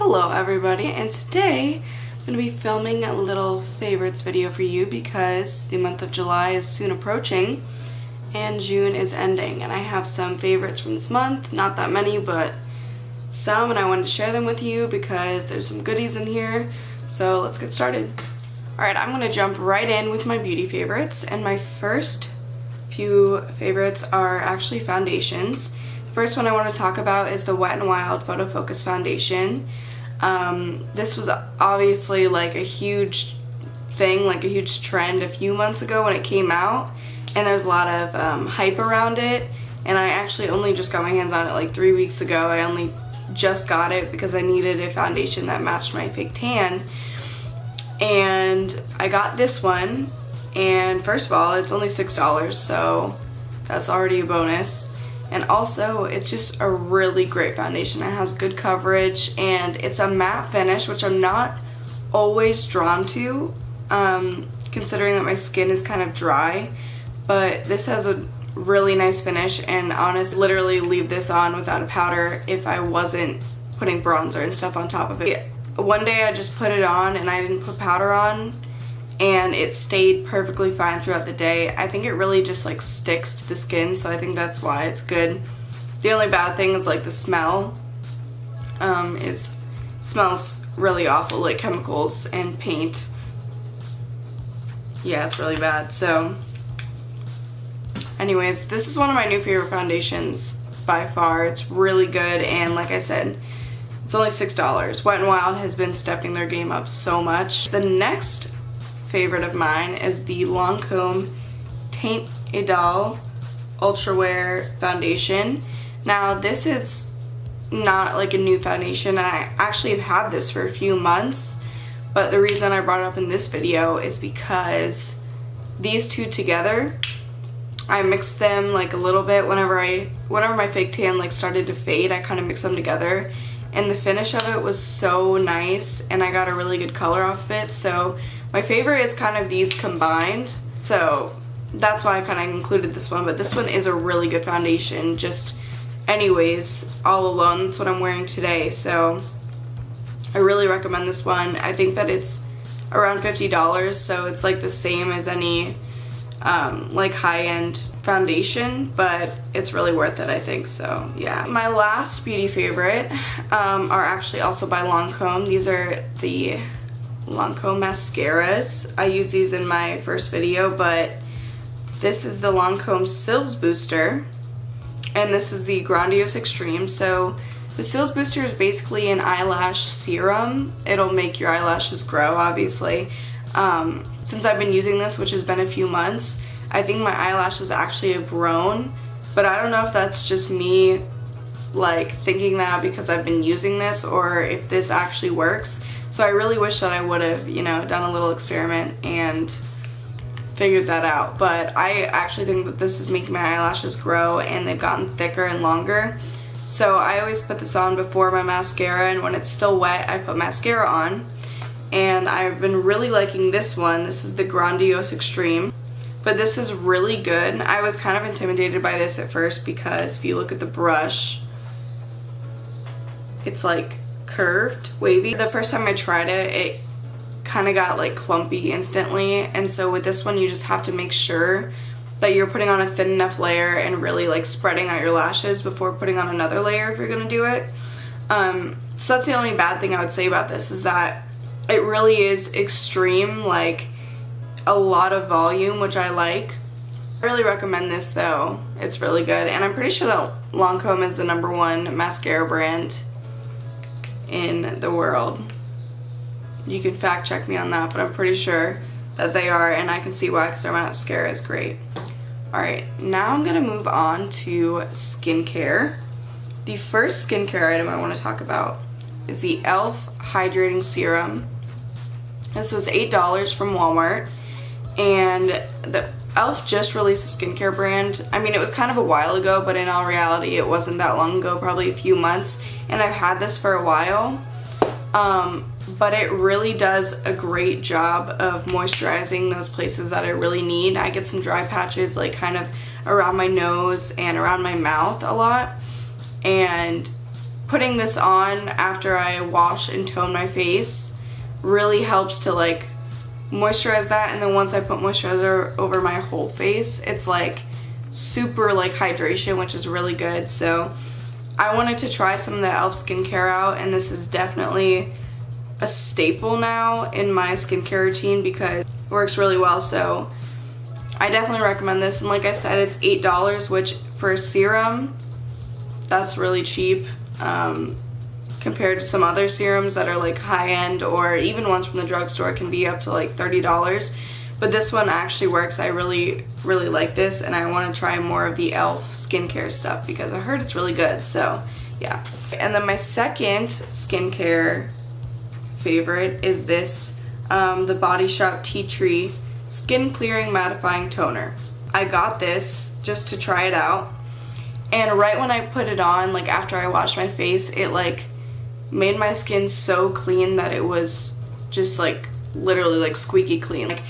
Hello everybody, and today I'm going to be filming a little favorites video for you because the month of July is soon approaching and June is ending, and I have some favorites from this month, not that many but some, and I wanted to share them with you because there's some goodies in here. So let's get started. Alright, I'm going to jump right in with my beauty favorites, and my first few favorites are actually foundations. The first one I want to talk about is the Wet n Wild Photo Focus Foundation. This was obviously like a huge thing, like a huge trend a few months ago when it came out, and there's a lot of hype around it, and I actually only just got my hands on it like 3 weeks ago. I only just got it because I needed a foundation that matched my fake tan, and I got this one, and first of all, it's only $6, so that's already a bonus. And also, it's just a really great foundation. It has good coverage, and it's a matte finish, which I'm not always drawn to, considering that my skin is kind of dry. But this has a really nice finish, and honestly, literally leave this on without a powder if I wasn't putting bronzer and stuff on top of it. One day I just put it on, and I didn't put powder on, and it stayed perfectly fine throughout the day. I think it really just like sticks to the skin, so I think that's why it's good. The only bad thing is like the smell. It smells really awful, like chemicals and paint. Yeah, it's really bad. So anyways, this is one of my new favorite foundations by far. It's really good, and like I said, it's only $6. Wet n Wild has been stepping their game up so much. The next favorite of mine is the Lancome Teint Idole Ultra Wear Foundation. Now this is not like a new foundation, and I actually have had this for a few months, but the reason I brought it up in this video is because these two together, I mixed them like a little bit whenever my fake tan like started to fade. I kind of mixed them together, and the finish of it was so nice, and I got a really good color off of it. So my favorite is kind of these combined, so that's why I kind of included this one. But this one is a really good foundation, just anyways, all alone. That's what I'm wearing today, so I really recommend this one. I think that it's around $50, so it's like the same as any like high-end foundation, but it's really worth it, I think. So yeah, my last beauty favorite are actually also by Lancome. These are the Lancome mascaras. I used these in my first video, but this is the Lancome Sills Booster, and this is the Grandiose Extreme. So the Sills Booster is basically an eyelash serum. It'll make your eyelashes grow, obviously. Since I've been using this, which has been a few months, I think my eyelashes actually have grown, but I don't know if that's just me like thinking that because I've been using this, or if this actually works. So I really wish that I would have, you know, done a little experiment and figured that out. But I actually think that this is making my eyelashes grow, and they've gotten thicker and longer. So I always put this on before my mascara, and when it's still wet, I put mascara on. And I've been really liking this one. This is the Grandiose Extreme. But this is really good. I was kind of intimidated by this at first because if you look at the brush, it's like curved, wavy. The first time I tried it, it kind of got like clumpy instantly, and so with this one you just have to make sure that you're putting on a thin enough layer and really like spreading out your lashes before putting on another layer if you're gonna do it. So that's the only bad thing I would say about this, is that it really is extreme, like a lot of volume, which I like. I really recommend this though. It's really good, and I'm pretty sure that Lancome is the #1 mascara brand in the world. You can fact check me on that, but I'm pretty sure that they are, and I can see why, because their mascara is great. Alright, now I'm gonna move on to skincare. The first skincare item I want to talk about is the e.l.f. Hydrating Serum. This was $8 from Walmart, and the e.l.f. just released a skincare brand. I mean, it was kind of a while ago, but in all reality it wasn't that long ago, probably a few months, and I've had this for a while. But it really does a great job of moisturizing those places that I really need. I get some dry patches like kind of around my nose and around my mouth a lot, and putting this on after I wash and tone my face really helps to like moisturize that, and then once I put moisturizer over my whole face, it's like super like hydration, which is really good. So I wanted to try some of the e.l.f. skincare out, and this is definitely a staple now in my skincare routine because it works really well. So I definitely recommend this, and like I said, it's $8, which for a serum, that's really cheap compared to some other serums that are like high-end, or even ones from the drugstore can be up to like $30. But this one actually works. I really like this, and I want to try more of the e.l.f. skincare stuff because I heard it's really good. So yeah. And then my second skincare favorite is this, the Body Shop Tea Tree Skin Clearing Mattifying Toner. I got this just to try it out, and right when I put it on, like after I washed my face, it like made my skin so clean that it was just like literally like squeaky clean. Like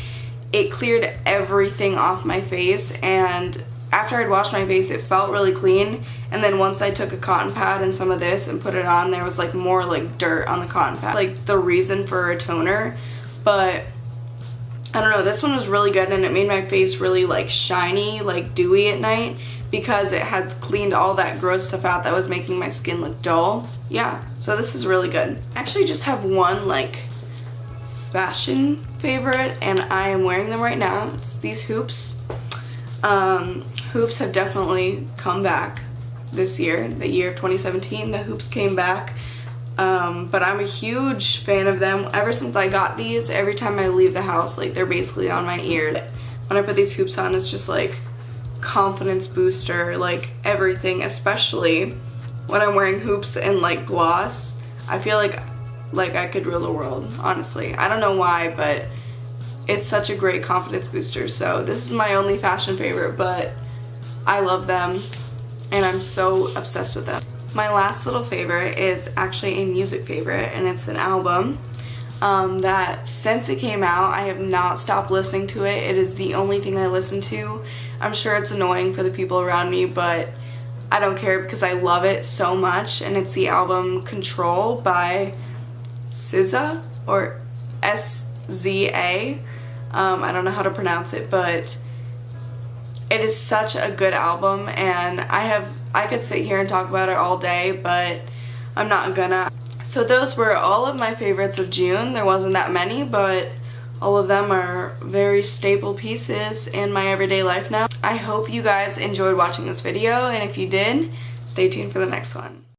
it cleared everything off my face, and after I'd washed my face it felt really clean, and then once I took a cotton pad and some of this and put it on, there was like more like dirt on the cotton pad. Like the reason for a toner, but I don't know, this one was really good, and it made my face really like shiny, like dewy at night, because it had cleaned all that gross stuff out that was making my skin look dull. Yeah, so this is really good. I actually just have one like fashion favorite, and I am wearing them right now. It's these hoops. Hoops have definitely come back this year, the year of 2017. The hoops came back. But I'm a huge fan of them. Ever since I got these, every time I leave the house, like they're basically on my ear. When I put these hoops on, it's just like confidence booster, like everything, especially when I'm wearing hoops and like gloss. I feel like I could rule the world, honestly. I don't know why, but it's such a great confidence booster. So this is my only fashion favorite, but I love them and I'm so obsessed with them. My last little favorite is actually a music favorite, and it's an album that since it came out I have not stopped listening to it. It is the only thing I listen to. I'm sure it's annoying for the people around me, but I don't care because I love it so much, and it's the album Control by SZA or SZA. I don't know how to pronounce it, but it is such a good album, and I could sit here and talk about it all day, but I'm not gonna. So those were all of my favorites of June. There wasn't that many, but all of them are very staple pieces in my everyday life now. I hope you guys enjoyed watching this video, and if you did, stay tuned for the next one.